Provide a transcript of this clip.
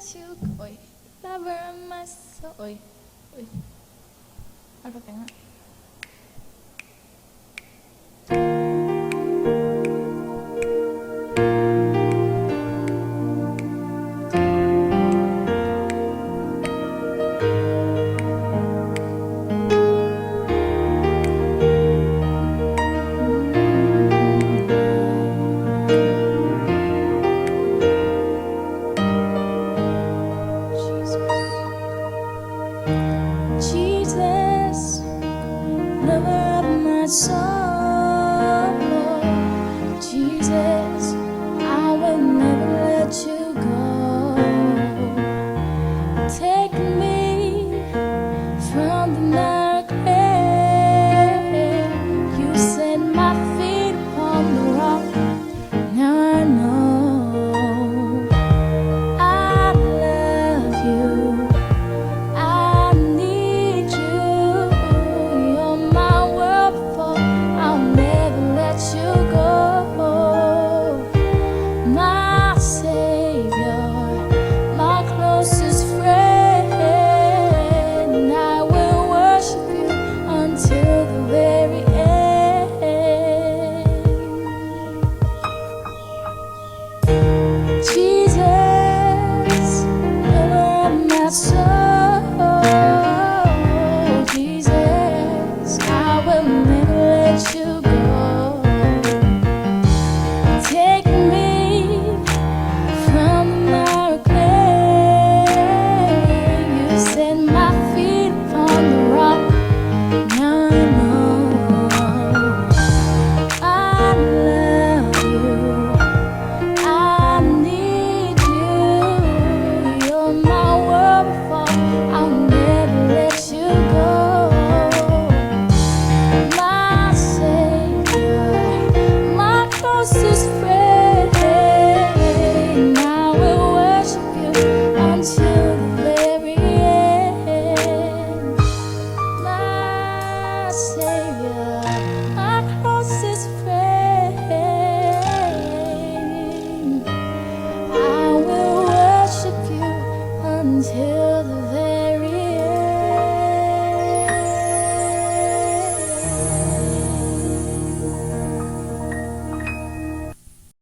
let you go. Oi, lover of my soul. Oi, oi. Algo tenga. Jesus, lover of my soul. Jesus, I will never let you go. Take me from the narrow grave. You set my feet upon the rock. Now I know I love you. I need you. You're my world before. I'll never let you go. My Savior, my closest friend. I will worship you until the very end. Jesus, lover of my soul. Jesus, I will never let you go. Take me from the narrow grave. You set my feet upon the rock. Now I know I love you. I need you. You're my world before. I'll never let you go. My Savior, my closest friend. I will worship you until the very end. My Savior, my closest friend. I will worship you until the